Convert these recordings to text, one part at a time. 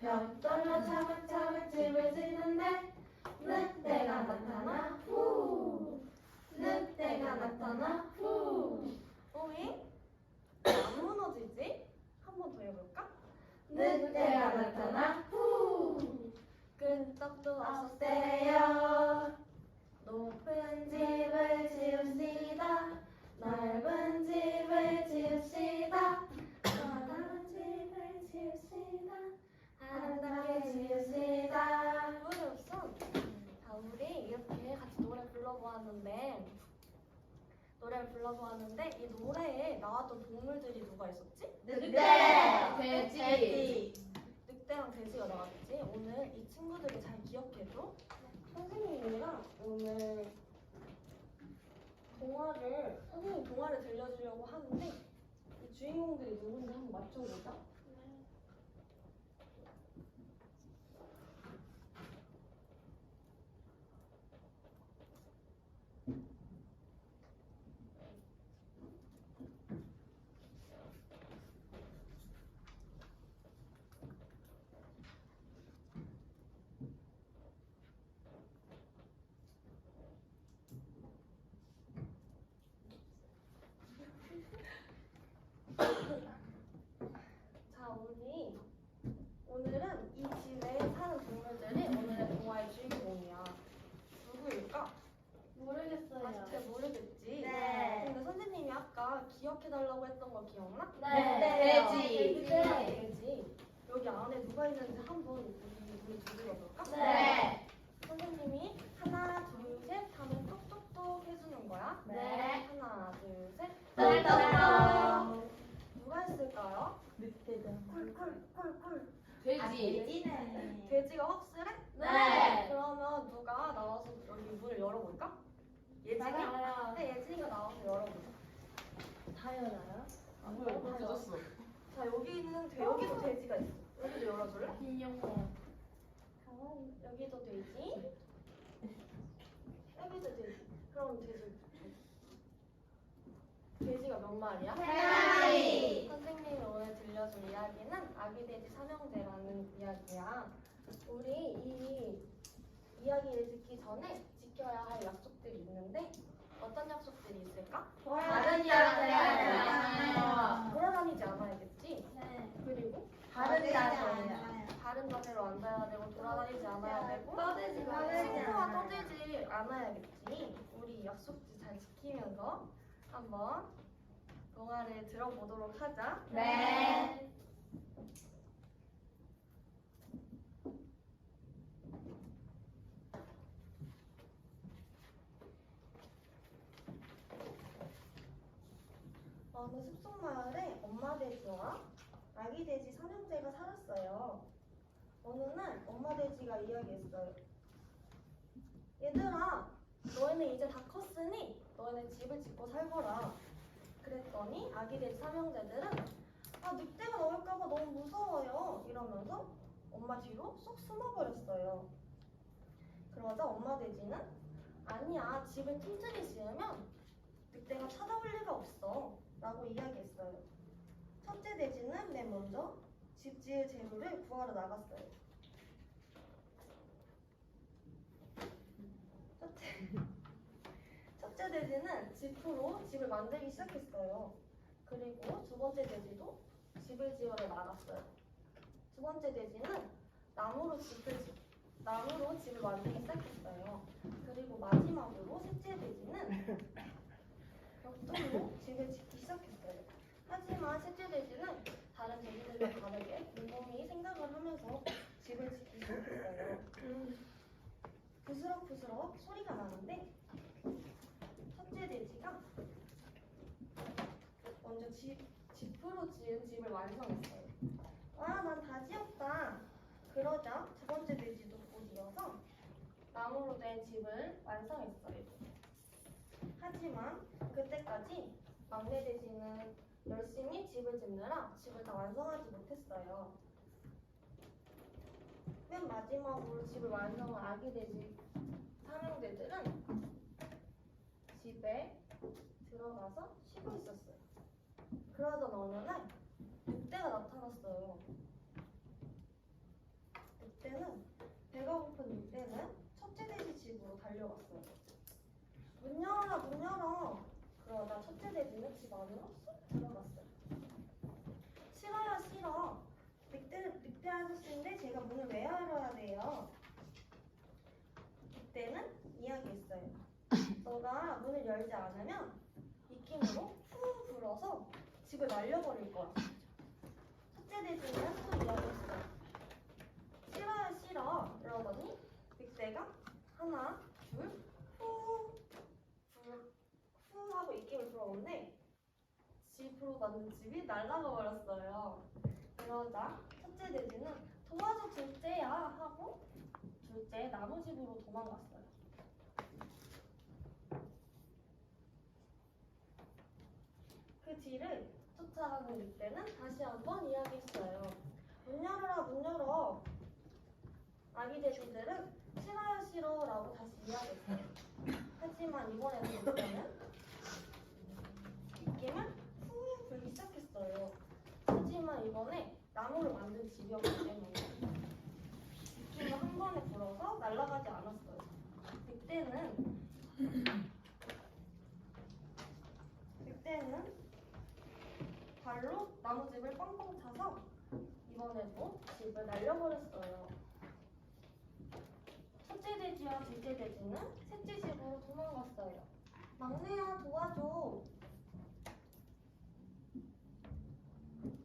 벽돌로 차근차근 집을 짓는데 늑대가 나타나 후 늑대가 나타나 후 오잉? 안 무너지지? 한 번 더 해볼까? 늑대가 나타나 후 끈적도 없애요 높은 집을 지읍시다 넓은 집을 지읍시다 넓은 집을 지읍시다 아름답게 지읍시다 어려웠어? 자, 우리 이렇게 같이 노래 불러보았는데 이 노래에 나왔던 동물들이 누가 있었지? 늑대 돼지. 늑대랑 돼지가 나왔지? 오늘 이 친구들을 잘 기억해줘. 선생님이랑 오늘 선생님 동화를 들려주려고 하는데 이 주인공들이 누군지 한번 맞춰보자. 자, 오늘은 이 집에 사는 동물들이 오늘의 동화의 주인공이야. 누구일까? 모르겠어요 잘 모르겠지? 네. 근데 선생님이 아까 기억해달라고 했던 거 기억나? 네. 돼지. 돼지. 여기 안에 누가 있는지 한번 우리 두드려볼까? 네. 선생님이 하나, 둘, 셋 하면 똑똑똑 해주는 거야. 네. 하나, 둘, 셋. 똑똑똑. 누가 했을까요? 늑대다. 쿨쿨쿨쿨. 돼지. 돼지네 돼지가 확실해? 네. 그러면 누가 나와서 여기 문을 열어볼까? 예진이? 나가요. 네, 예진이가 나와서 열어보자. 다 열어요? 안 보여. 젖었어. 자, 여기도 돼지가 있어. 여기도 열어줄래? 인형모 여기도 돼지. 여기도 돼지. 그럼 돼지가 몇 마리야? 세 마리. 선생님이 오늘 들려줄 이야기는 아기 돼지 삼형제라는 이야기야. 우리 이 이야기를 듣기 전에 지켜야 할 약속들이 있는데 어떤 약속들이 있을까? 다른 자세요 돌아다니지 않아야겠지. 네 그리고 다른 자세요 다른 자세로 앉아야 되고 돌아다니지 않아야 되고 떠들지 말아야 친구와 돼요. 떠들지 않아야겠지. 우리 약속들 잘 지키면서 한번 동화를 들어보도록 하자. 네. 어느 숲속 마을에 엄마 돼지와 아기 돼지 삼형제가 살았어요. 어느 날 엄마 돼지가 이야기했어요. 얘들아, 너희는 이제 다 컸으니 너희는 집을 짓고 살거라. 그랬더니 아기 돼지 삼형제들은 늑대가 나올까봐 너무 무서워요 이러면서 엄마 뒤로 쏙 숨어버렸어요. 그러자 엄마 돼지는 아니야, 집을 튼튼히 지으면 늑대가 찾아올 리가 없어 라고 이야기했어요. 첫째 돼지는 맨 먼저 집 지을 재료를 구하러 나갔어요. 첫째 돼지는 지프로 집을 만들기 시작했어요. 그리고 두 번째 돼지도 집을 지으러 나갔어요. 두 번째 돼지는 나무로 집을 만들기 시작했어요. 그리고 마지막으로 셋째 돼지는 벽돌로 집을 짓기 시작했어요. 하지만 셋째 돼지는 다른 돼지들과 다르게 곰곰이 생각을 하면서 집을 짓기 시작했어요. 부스럭부스럭 소리가 나는데 첫째 돼지가 먼저 지프로 지은 집을 완성했어요. 와, 난 다 지었다. 그러자 두 번째 돼지도 곧 이어서 나무로 된 집을 완성했어요. 하지만 그때까지 막내 돼지는 열심히 집을 짓느라 집을 다 완성하지 못했어요. 맨 마지막으로 집을 완성한 아기 돼지 삼형제들은 집에 들어가서 쉬고 있었어요. 그러던 어느 날 늑대가 나타났어요. 달려갔어요. 문 열어라, 문 열어. 그러다 첫째 돼지는 집 안으로 쏙 들어갔어요. 싫어요, 싫어. 늑대 아저씨인데 제가 문을 왜 열어야 돼요? 늑대는 이야기했어요. 너가 문을 열지 않으면 입김으로 후 불어서 집을 날려버릴 거야. 첫째 돼지는 또 이야기했어요. 싫어요, 싫어. 그러더니 늑대가 하나, 둘, 후 하고 입김을 불어오는데 집으로 만든 집이 날아가 버렸어요. 그러자 첫째 돼지는 도와줘 둘째야 하고 둘째 나무 집으로 도망갔어요. 그 뒤를 쫓아가는 늑대는 다시 한번 이야기했어요. 문 열어라, 문 열어. 아기 돼지들은 싫어요, 싫어라고 다시 이야기했어요. 하지만 이번에는 늑대는 입김을 후 불기 시작했어요. 하지만 이번에 나무로 만든 집이었기 때문에 입김을 한 번에 불어서 날아가지 않았어요. 늑대는 발로 나무집을 뻥뻥 차서 이번에도 집을 날려버렸어요. 첫째 돼지와 둘째 돼지는 셋째 집으로 도망갔어요. 막내야, 도와줘.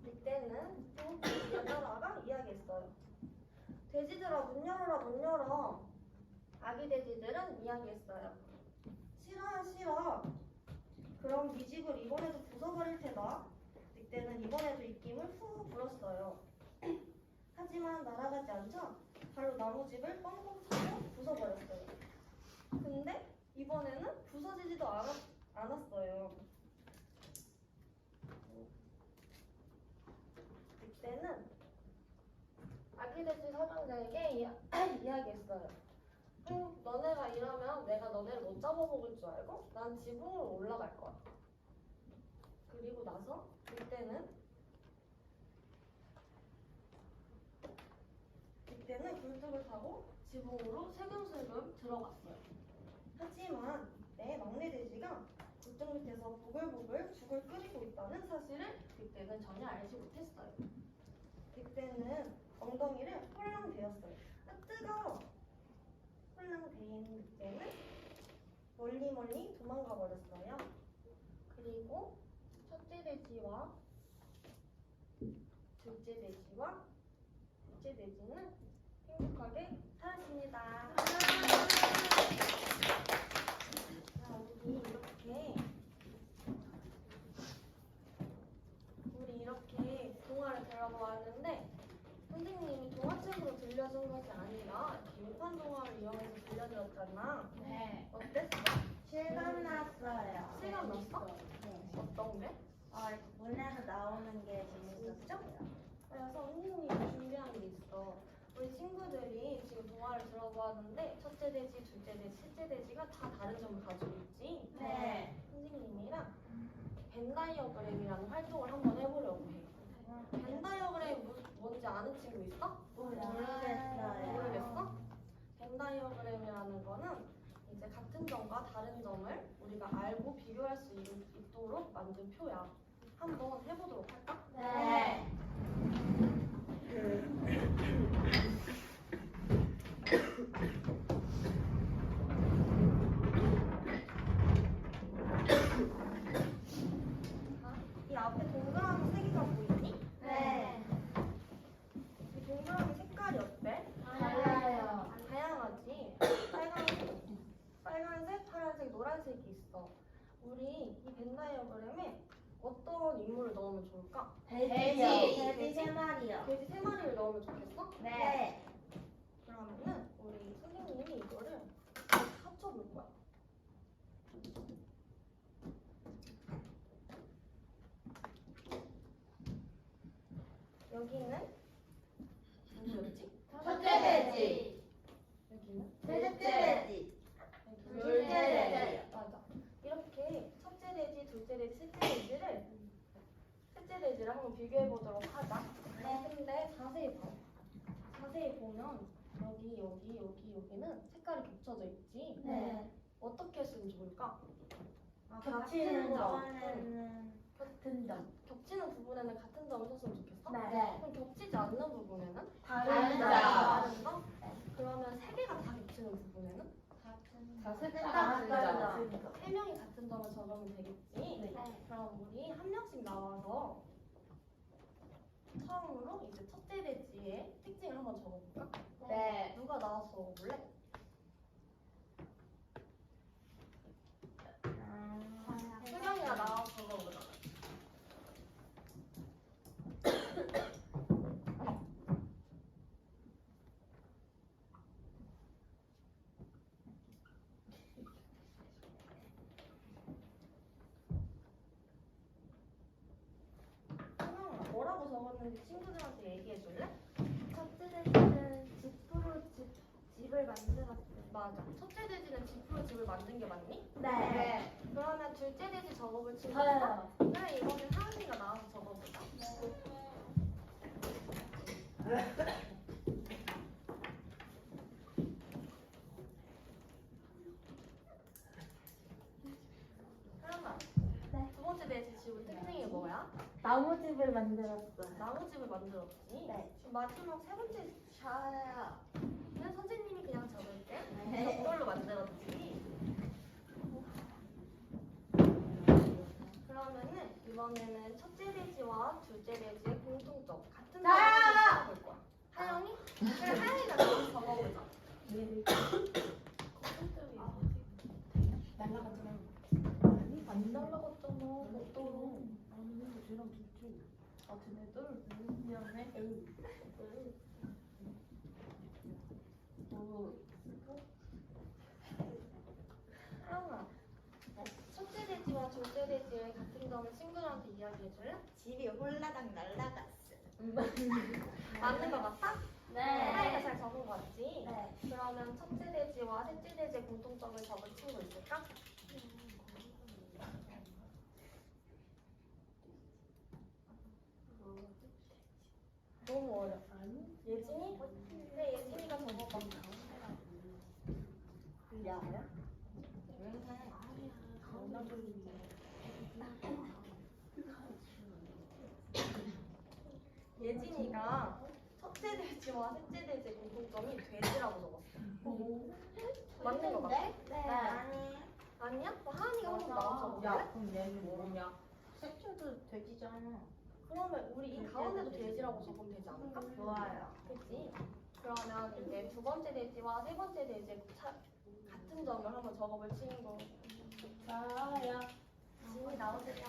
늑대는 또 돼지에 따라가 이야기했어요. 돼지들아, 문 열어라, 문 열어. 아기 돼지들은 이야기했어요. 싫어요, 싫어. 그럼 네 집을 이번에도 부숴버릴 테다. 늑대는 이번에도 입김을 후 불었어요. 하지만 날아가지 않자 발로 나무집을 뻥뻥 차고 부숴버렸어요. 근데 이번에는 부서지지도 않았어요. 늑대는 아기 돼지 사냥자에게 이야기했어요. 너네가 이러면 내가 너네를 못 잡아먹을 줄 알고 난 지붕으로 올라갈 거야. 그리고 나서 늑대는 굴뚝을 타고 지붕으로 슬금슬금 들어갔어요. 하지만 내 막내 돼지가 굴뚝 밑에서 보글보글 죽을 끓이고 있다는 사실을 늑대는 전혀 알지 못했어요. 늑대는 엉덩이를 홀랑 대었어요. 아, 뜨거워! 홀랑 대인 늑대는 멀리 도망가 버렸어요. 그리고 첫째 돼지와 둘째 돼지와 셋째 돼지는 행복하게 살았습니다. 자, 우리 이렇게 동화를 들어보았는데 선생님이 동화책으로 들려준 것이 아니라 개판 동화를 이용해서 들려드렸잖아. 네. 어땠어? 실감 났어요. 실감 났어? 네. 어떤 게? 문에서 나오는 게 재밌었어요. 그래서 선생님이 준비한 게 있어. 우리 친구들이 지금 동화를 들어보았는데 첫째 돼지, 둘째 돼지, 셋째 돼지가 다 다른 점을 가지고 있지? 네. 선생님이랑 벤 다이어그램이라는 활동을 한번 해보려고 해. 벤 다이어그램이 뭔지 아는 친구 있어? 모르겠어요. 모르겠어? 벤 다이어그램이라는 거는 이제 같은 점과 다른 점을 우리가 알고 비교할 수 있도록 만든 표야. 한번 해보도록 할까? 네. 이 앞에 동그라미 세 개가 보이니? 네. 이 동그라미 색깔이 어때? 달라요. 다양하지? 빨간색, 파란색, 노란색이 있어. 우리 이 벤 다이어그램에 어떤 인물을 넣으면 좋을까? 돼지 세 마리요. 돼지 세 마리를 넣으면 좋겠어? 네. 그러면은 우리 선생님이 이거를 합쳐볼 거야. 여기는 누구였지? 첫째 돼지. 여기는? 셋째 돼지. 둘째 돼지. 맞아. 이렇게 첫째 돼지, 둘째 돼지, 셋째 돼지를 한번 비교해 보도록 하자. 네. 근데 자세히 봐. 자세히 보면 여기 말이 겹쳐져 있지? 네. 어떻게 쓰면 좋을까? 겹치는 점에는 같은 점. 겹치는 부분에는 같은 점을 썼으면 좋겠어? 네. 그럼 겹치지 않는 부분에는? 다른 점. 다른 점? 그러면 세 개가 다 겹치는 부분에는? 세 명이 같은 점을 적으면 되겠지? 네. 그럼 우리 한 명씩 나와서 처음으로 이제 첫째 대지의 특징을 한번 적어볼까? 네. 누가 나와서 적어볼래? 수경이가 나와서 적어보자. 수경아, 뭐라고 적었는지 친구들한테 얘기해줄래? 첫째 대지는 집을 만들었어요. 맞아. 첫째 돼지는 집으로 집을 만든 게 맞니? 네. 그러면 둘째 돼지 적어볼 친구 저요. 있어? 그래, 이번엔 하은이가 나와서 적어보자. 하은아, 네. 두 번째 돼지 집의 특징이 뭐야? 나무집을 만들었어요. 나무집을 만들었지? 네. 그럼 마지막 세 번째 저요. 그냥 선생님이 그냥 적을게. 네. 이걸로 만들었지? 그러면은 이번에는 첫째 돼지와 둘째 돼지의 공통점 같은 점을 찾아볼 거야. 하영이? 그래, 하영이가 나와서 적어보자. 공통점이 뭐지? 날라갔잖아. 아니, 안 날라갔잖아. 어떠로? 아니, 쟤랑 둘째. 아, 쟤네들? 미안해. 하영아, 첫째 돼지와 둘째 돼지의 같은 점을 친구들한테 이야기해줄래? 집이 홀라당 날라갔어. 맞는 거 같아? 네. 하영이가 잘 적은 거 같지? 네. 그러면 첫째 돼지와 셋째 돼지의 공통점을 적을 친구 있을까? 너무 어려. 예진이? 그래, 예진이가 적어봐. 야야? 예진이가 첫째 돼지와 셋째 돼지의 공통점이 돼지라고 적었어. 맞는 거 같아? 네. 아니. 아니야? 하은이가 한번 나와서 적어볼래? 야, 그럼 얘는 뭐냐? 셋째도 돼지잖아. 그러면 우리 이 가운데도 돼지라고 적으면 되지 않을까? 좋아요. 그치? 그러면 이제 두 번째 돼지와 세 번째 돼지의 같은 점을 한번 적어볼 친구. 저요. 진이 나오세요.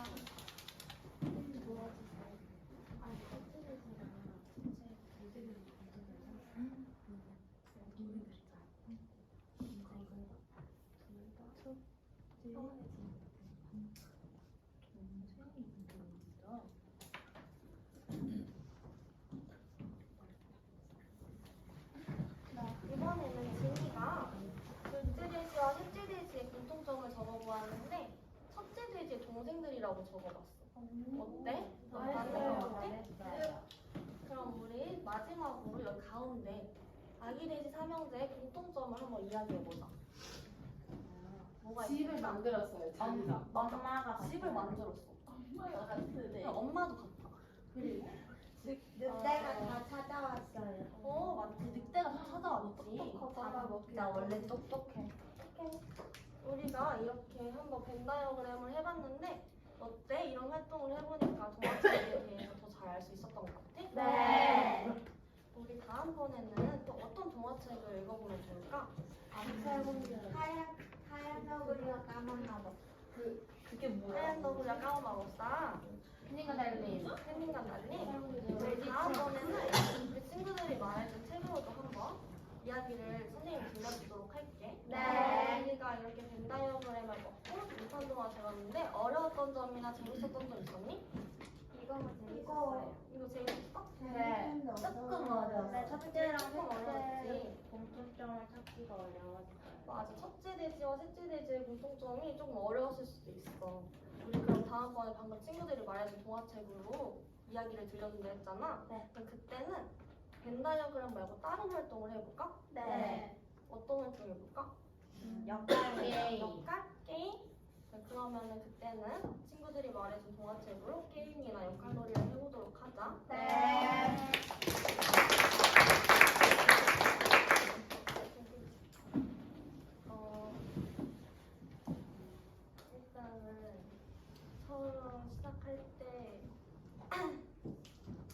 이번에는 진이가 둘째 돼지와 셋째 돼지의 공통점을 적어보았는데 첫째 돼지의 동생들이라고 적어봤어. 어때? 맞는 것 같아? 그럼 우리 마지막으로 여기 가운데 아기 돼지 삼형제의 공통점을 한번 이야기해보자. 뭐가 집을 있을까? 만들었어요, 자기가. 엄마가 집을 만들었어. 엄마가 같으네. 그냥 엄마도 같아. 그리고 늑대가 다 찾아왔어요. 맞지. 늑대가 다 찾아왔지. 나 원래 똑똑해. 우리가 이렇게 한번 벤 다이어그램을 해봤는데 어때? 이런 활동을 해보니까 동화책에 대해서 더 잘 알 수 있었던 것 같아? 네. 우리 다음번에는 또 어떤 동화책을 읽어보면 좋을까? 하얀 너구리와 까만 마법. 그게 뭐야? 하얀 너구리와 까만 마법사, 팬이가 달린. 팬님과 달리 우리 다음번에는 우리 친구들이 말해준 책으로도 한번 이야기를 선생님이 들려주도록 할게. 네. 우리가 이렇게 벤 다이어그램을 먹고 인턴 동화 들었는데 어려웠던 점이나 재밌었던 점 있었니? 이거 재밌었어? 네. 조금 어려워. 네, 첫째랑 조금 어려웠지. 셋째 공통점을 찾기가 어려웠어요. 맞아. 첫째 돼지와 셋째 돼지의 공통점이 조금 어려웠을 수도 있어. 우리 그럼 다음번에 방금 친구들이 말해준 동화책으로 이야기를 들려준다 했잖아. 네. 그럼 그때는 벤 다이어그램 말고 다른 활동을 해볼까? 네. 어떤 활동 해볼까? 역할 게임. 역할 게임? 네, 그러면은 그때는 친구들이 말해준 동화책으로 게임이나 역할놀이를 해보도록 하자. 네. 일단은 처음 시작할 때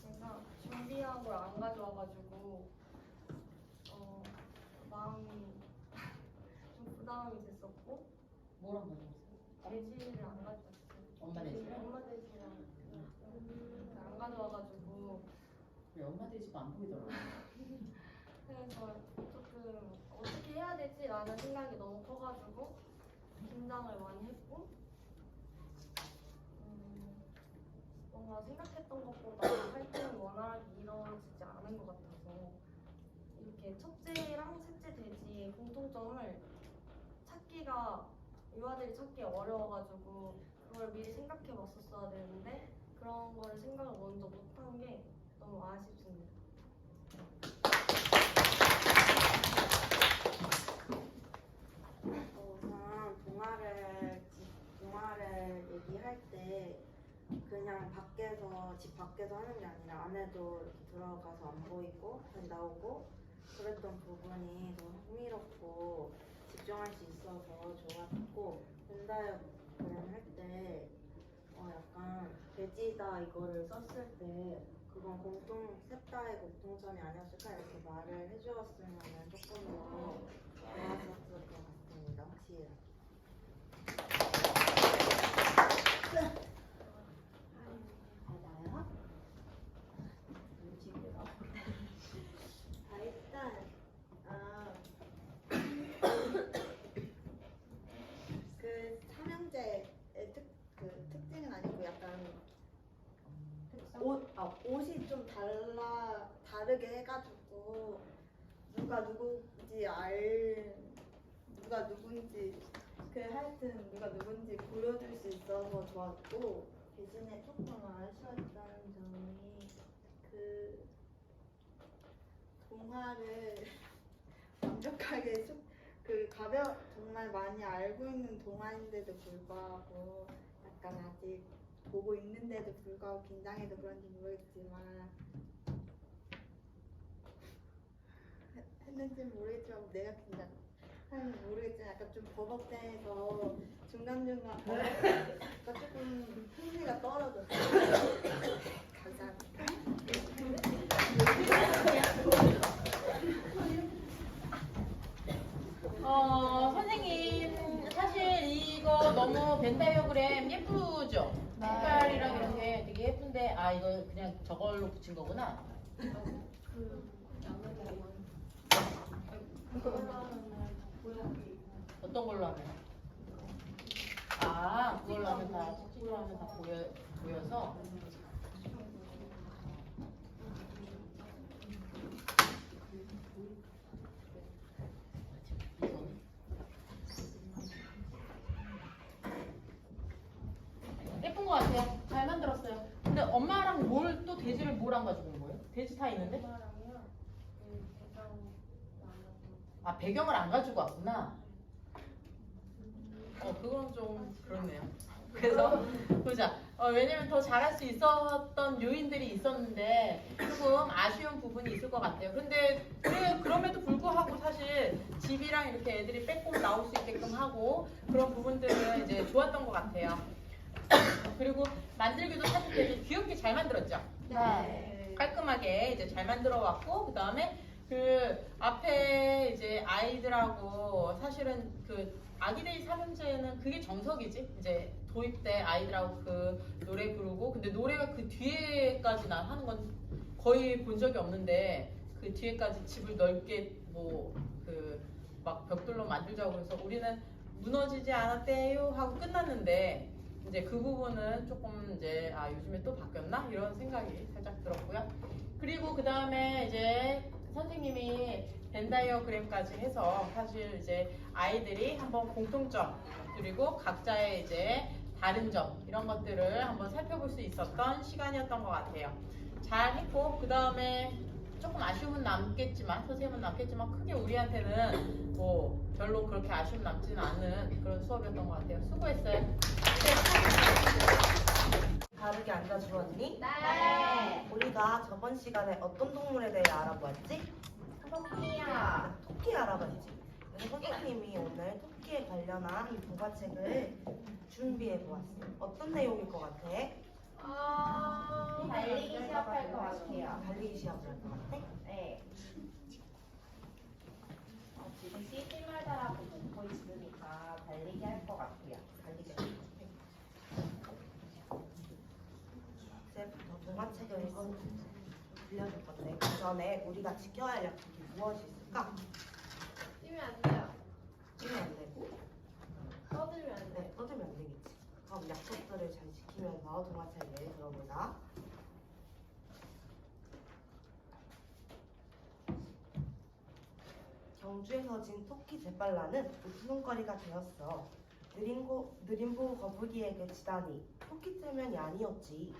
제가 준비한 걸 안 가져와가지고 마음이 좀 부담이 됐었고 뭐랑 가져왔어요? 돼지를 안 가져왔어요. 엄마 돼지랑? 엄마 돼지랑 안 가져와가지고 왜 엄마 돼지가 안 보이더라고. 그래서 조금 어떻게 해야 되지라는 생각이 너무 커가지고 긴장을 많이 했고 뭔가 생각했던 것보다 활동이 원활하게 이루어지지 않은 것 같아서 이렇게 첫째랑 셋째 돼지의 공통점을 찾기가 유아들이 찾기 어려워가지고 그걸 미리 생각해 봤었어야 되는데 그런 걸 생각을 먼저 못한 게 너무 아쉽습니다. 우선 동화를 얘기할 때 그냥 집 밖에서 하는 게 아니라 안에도 이렇게 들어가서 안 보이고 다시 나오고 그랬던 부분이 너무 흥미롭고 집중할 수 있어서 좋았고 벤다이어 그림 할때 약간 돼지다 이거를 썼을 때 그건 셋 다의 공통점이 아니었을까 이렇게 말을 해주었으면 조금 더 좋았을 것 같습니다. 확실히. 맞아요? 일단 그 삼형제의 특징은 아니고 약간 옷이 좀 다르게 해가지고 누가 누군지 보여줄 수 있어서 좋았고 대신에 조금 아쉬웠던 점이 그 동화를 완벽하게 정말 많이 알고 있는 동화인데도 불구하고 약간 아직 보고 있는데도 불구하고 긴장해서 그런지 모르겠지만 했는지 모르겠지만 내가 긴장하는지 모르겠지만 약간 좀 버벅대서 중간중간 조금 흥미가 떨어졌어요. 감사합니다. 선생님 사실 이거 너무 벤 다이어그램 예쁘죠? 색깔이랑 이런 게 되게 예쁜데 이거 그냥 저걸로 붙인 거구나. 어떤 걸로 하면? 그걸로 하면 다 보여서. 예쁜 것 같아요. 잘 만들었어요. 근데 엄마랑 또 돼지를 뭘 안 가지고 온 거예요? 돼지 다 있는데? 엄마랑요 배경 배경을 안 가지고 왔구나. 그건 좀 그렇네요. 그래서 보자. 왜냐면 더 잘할 수 있었던 요인들이 있었는데 조금 아쉬운 부분이 있을 것 같아요. 근데 그럼에도 불구하고 사실 집이랑 이렇게 애들이 빼꼼 나올 수 있게끔 하고 그런 부분들은 이제 좋았던 것 같아요. 그리고 만들기도 사실 되게 귀엽게 잘 만들었죠. 네. 깔끔하게 이제 잘 만들어 왔고, 그 다음에 그 앞에 이제 아이들하고 사실은 그 아기데이 삼형제는 그게 정석이지. 이제 도입 때 아이들하고 그 노래 부르고, 근데 노래가 그 뒤에까지 난 하는 건 거의 본 적이 없는데 그 뒤에까지 집을 넓게 뭐 그 막 벽돌로 만들자고 해서 우리는 무너지지 않았대요 하고 끝났는데 이제 그 부분은 조금 이제 요즘에 또 바뀌었나 이런 생각이 살짝 들었고요. 그리고 그 다음에 이제 선생님이 벤 다이어그램까지 해서 사실 이제 아이들이 한번 공통점 그리고 각자의 이제 다른 점 이런 것들을 한번 살펴볼 수 있었던 시간이었던 것 같아요. 잘 했고 그 다음에 조금 아쉬움은 남겠지만 선생님은 남겠지만 크게 우리한테는 뭐 별로 그렇게 아쉬움 남지는 않은 그런 수업이었던 것 같아요. 수고했어요. 바르게 앉아주었니? 네. 우리가 저번 시간에 어떤 동물에 대해 알아보았지? 토끼야. 토끼 알아봤지? 그래서 선생님이 오늘 토끼에 관련한 동화책을 준비해 보았어요. 어떤 내용일 것 같아? 달리기 시합할 것 같아요. 달리기 시합을 할 것 같아? 네. 지금 CC마다라고 먹고 있으니까 달리기 할 것 같아요. 달리기 시합. 이제부터 동화책을 읽어 들려줄 건데 그 전에 우리가 지켜야 할 약속이 무엇이 있을까? 뛰면 안 돼요. 지면 안 되고 떠들면 안 돼. 네, 떠들면 안 되겠지. 그럼 약속들을 잘 지키면서 동화책을 들어보자. 경주에서 진 토끼 제빨라는 웃음거리가 되었어. 느림보 거북이에게 지다니 토끼 때문이 아니었지.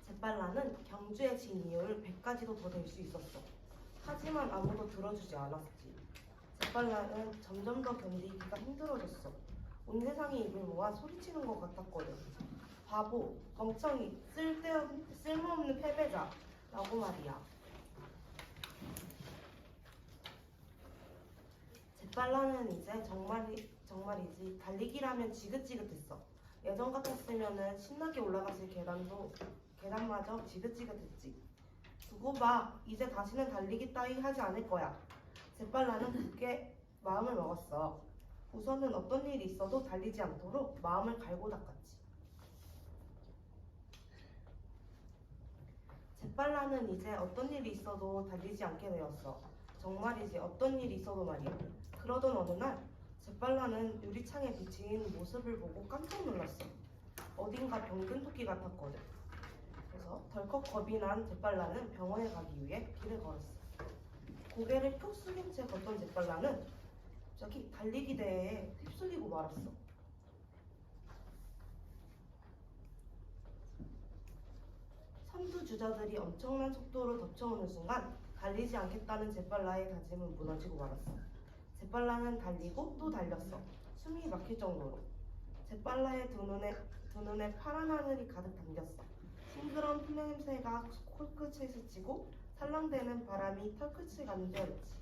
제빨라는 경주에 진 이유를 100가지도 더 될 수 있었어. 하지만 아무도 들어주지 않았지. 제빨라는 점점 더 견디기가 힘들어졌어. 온 세상이 입을 모아 소리치는 것 같았거든. 바보, 멍청이, 쓸모없는 패배자 라고 말이야. 제빨라는 이제 정말이지 달리기라면 지긋지긋했어. 예전 같았으면은 신나게 올라갔을 계단마저 지긋지긋했지. 두고 봐, 이제 다시는 달리기 따위 하지 않을 거야. 제빨라는 굳게 마음을 먹었어. 우선은 어떤 일이 있어도 달리지 않도록 마음을 갈고 닦았지. 제빨라는 이제 어떤 일이 있어도 달리지 않게 되었어. 정말이지 어떤 일이 있어도 말이야. 그러던 어느 날 제빨라는 유리창에 비친 모습을 보고 깜짝 놀랐어. 어딘가 병든 토끼 같았거든. 그래서 덜컥 겁이 난 제빨라는 병원에 가기 위해 길을 걸었어. 고개를 푹 숙인 채 걷던 제빨라는 갑자기 달리기 대회에 휩쓸리고 말았어. 선두 주자들이 엄청난 속도로 덮쳐오는 순간 달리지 않겠다는 제빨라의 다짐은 무너지고 말았어. 제빨라는 달리고 또 달렸어. 숨이 막힐 정도로. 제빨라의 두 눈에 파란 하늘이 가득 담겼어. 싱그러운 피 냄새가 코끝을 스치고 살랑대는 바람이 털끝을 간절했지.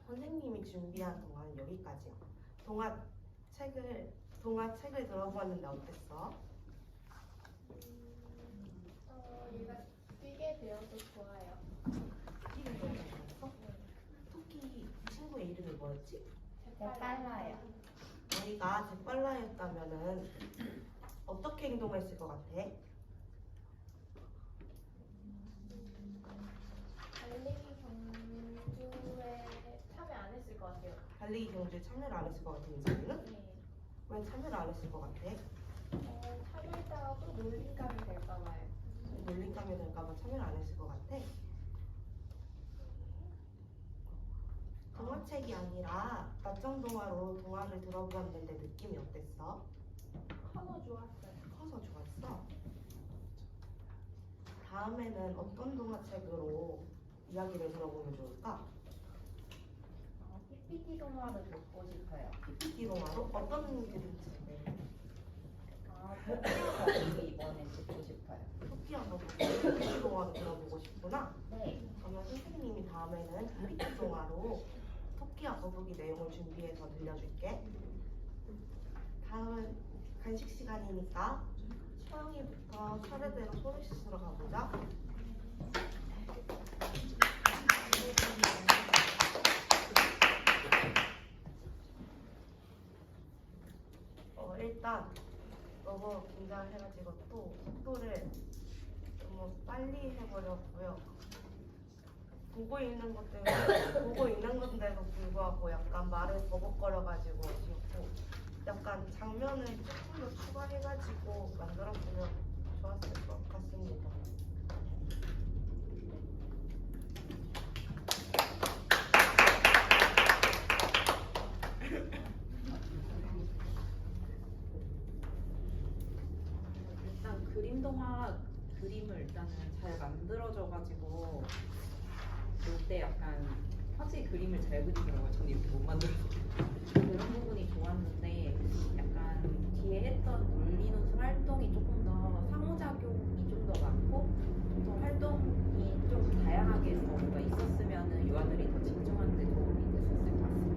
선생님이 준비한 동화는 여기까지야. 동화책을 들어보았는데 어땠어? 얘가 뛰게 되어서 좋아요. 토끼를 들어봤어? 토끼 친구의 이름이 뭐였지? 제빨라요. 너희가 제빨라였다면은 어떻게 행동했을 것 같아? 달리기 경주에 참여 안 했을 것 같아요. 달리기 경주에 참여를 안 했을 것 같아, 인사이는? 네. 왜 참여를 안 했을 것 같아? 참여했다가 또 놀림감이 될까봐요. 놀림감이 될까봐 참여를 안 했을 것 같아? 동화책이 아니라 낮장 동화로 동화를 들어보았는데 느낌이 어땠어? 커서 좋았어요. 커서 좋았어? 다음에는 어떤 동화책으로 이야기를 들어보면 좋을까? PPT 동화를 듣고 싶어요. PPT 동화로 어떤 그림책을? 토끼가 이번에 듣고 싶어요. 토끼하고 PPT 동화로 들어보고 싶구나? 네. 그러면 선생님이 다음에는 PPT 동화로 토끼와 거북이 내용을 준비해서 들려줄게. 다음은 간식 시간이니까 수영이부터 차례대로 소리 씻으러 가보자. 일단 너무 긴장해가지고 또 속도를 너무 빨리 해버렸고요. 보고 있는 건데도 불구하고 약간 말을 버벅거려가지고 지고 약간 장면을 조금 더 추가해가지고 만들었으면 좋았을 것 같습니다. 만들어져가지고 그때 약간 확실히 그림을 잘 그리더라고요. 저는 이렇게 못 만들어서 그런 부분이 좋았는데 약간 뒤에 했던 논리노트 활동이 조금 더 상호작용이 좀 더 많고 좀 더 활동이 좀 다양하게 좀 더 있었으면 유아들이 더 집중하는 데 도움이 됐었을 것 같습니다.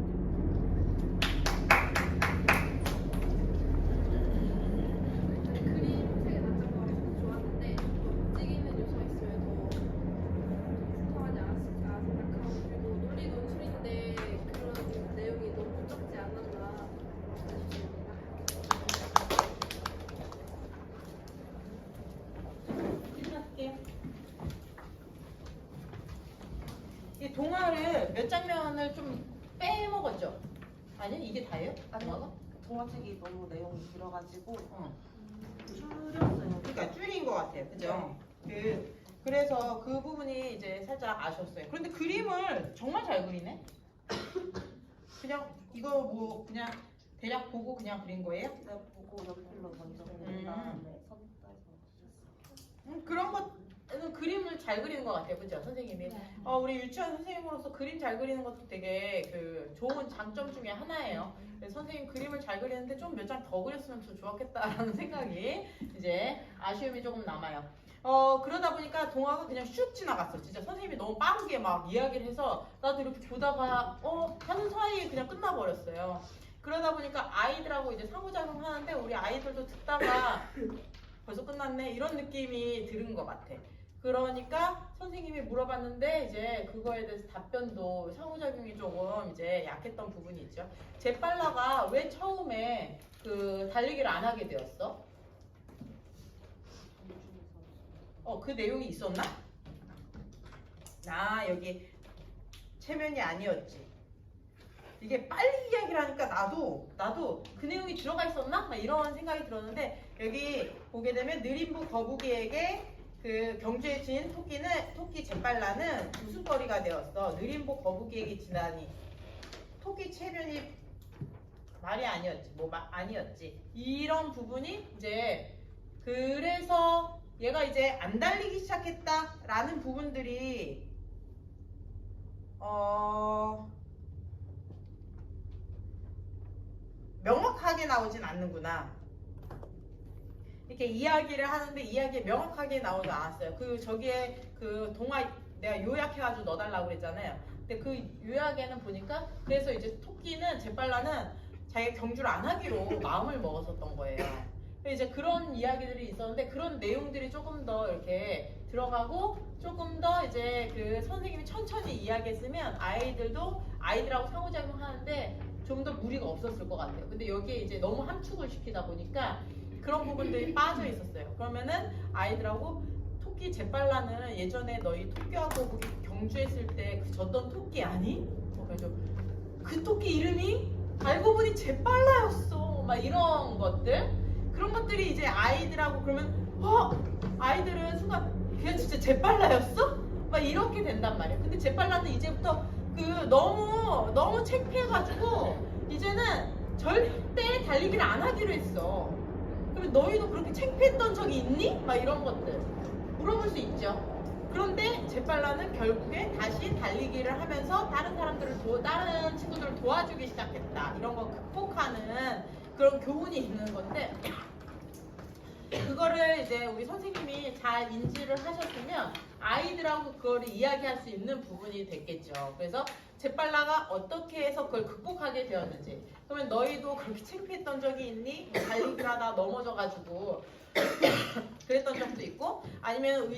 그림 되게 난장거리고 좋았는데 좀 움직이는 요소가 있으면 더 풍성하지 않았을까 생각하고 그리고 논리 논술인데 그런 내용이 너무 적지 않았나 싶습니다. 끝낼게요. 이 동화를 몇 장면을 좀 빼먹었죠? 아니 이게 다예요? 아니요. 동화책이 너무 내용이 길어가지고 줄였어요. 그러니까 줄인 것 같아요. 그죠? 그래서 그 부분이 이제 살짝 아쉬웠어요. 그런데 그림을 정말 잘 그리네? 그냥 이거 뭐 그냥 대략 보고 그냥 그린 거예요? 내가 보고 연필로 먼저 음. 그린 다음에 그런 것은 그림을 잘 그리는 것 같아요. 그죠? 선생님이. 우리 유치원 선생님으로서 그림 잘 그리는 것도 되게 그 좋은 장점 중에 하나예요. 그래서 선생님 그림을 잘 그리는데 좀 몇 장 더 그렸으면 더 좋았겠다라는 생각이 이제 아쉬움이 조금 남아요. 그러다 보니까 동화가 그냥 슉 지나갔어. 진짜 선생님이 너무 빠르게 막 이야기를 해서 나도 이렇게 보다가 하는 사이에 그냥 끝나버렸어요. 그러다 보니까 아이들하고 이제 상호작용 하는데 우리 아이들도 듣다가 벌써 끝났네 이런 느낌이 드는 것 같아. 그러니까 선생님이 물어봤는데 이제 그거에 대해서 답변도 상호작용이 조금 이제 약했던 부분이 있죠. 제빨라가 왜 처음에 그 달리기를 안 하게 되었어? 그 내용이 있었나? 여기 체면이 아니었지. 이게 빨리 이야기를 하니까 나도 그 내용이 들어가 있었나? 막 이런 생각이 들었는데 여기 보게 되면 느림부 거북이에게 그 경주에 진 토끼 제빨라는 웃음거리가 되었어. 느림부 거북이에게 지나니 토끼 체면이 말이 아니었지. 아니었지. 이런 부분이 이제 그래서 얘가 이제 안 달리기 시작했다라는 부분들이 명확하게 나오진 않는구나. 이렇게 이야기를 하는데 이야기가 명확하게 나오지 않았어요. 저기에 그 동화 내가 요약해가지고 넣어달라고 그랬잖아요. 근데 그 요약에는 보니까 그래서 이제 토끼는 제빨라는 자기가 경주를 안 하기로 마음을 먹었었던 거예요. 이제 그런 이야기들이 있었는데 그런 내용들이 조금 더 이렇게 들어가고 조금 더 이제 그 선생님이 천천히 이야기했으면 아이들하고 상호작용 하는데 좀 더 무리가 없었을 것 같아요. 근데 여기에 이제 너무 함축을 시키다 보니까 그런 부분들이 빠져 있었어요. 그러면은 아이들하고 토끼 제빨라는 예전에 너희 토끼하고 거기 경주했을 때 그 졌던 토끼 아니? 그래서 그 토끼 이름이 알고 보니 제빨라였어. 막 이런 것들. 그런 것들이 이제 아이들하고 그러면 아이들은 순간 걔가 진짜 제빨라였어? 막 이렇게 된단 말이에요. 근데 제빨라는 이제부터 너무 창피해가지고 이제는 절대 달리기를 안 하기로 했어. 그러면 너희도 그렇게 창피했던 적이 있니? 막 이런 것들 물어볼 수 있죠. 그런데 제빨라는 결국에 다시 달리기를 하면서 다른 친구들을 도와주기 시작했다. 이런 거 극복하는 그런 교훈이 있는 건데 그거를 이제 우리 선생님이 잘 인지를 하셨으면 아이들하고 그거를 이야기할 수 있는 부분이 됐겠죠. 그래서 제빨라가 어떻게 해서 그걸 극복하게 되었는지. 그러면 너희도 그렇게 창피했던 적이 있니? 달리기를 하다 넘어져가지고 그랬던 적도 있고 아니면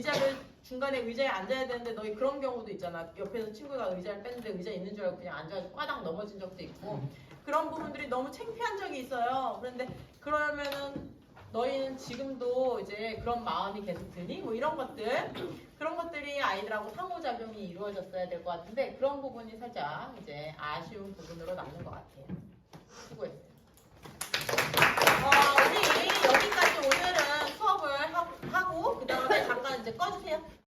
중간에 의자에 앉아야 되는데 너희 그런 경우도 있잖아. 옆에서 친구가 의자를 뺐는데 의자에 있는 줄 알고 그냥 앉아가지고 꽈당 넘어진 적도 있고 그런 부분들이 너무 창피한 적이 있어요. 그런데 그러면은 너희는 지금도 이제 그런 마음이 계속 드니? 뭐 이런 것들 그런 것들이 아이들하고 상호작용이 이루어졌어야 될 것 같은데 그런 부분이 살짝 이제 아쉬운 부분으로 남는 것 같아요. 수고했어요. 우리 여기까지 오늘은 수업을 하고 그 다음에 잠깐 이제 꺼주세요.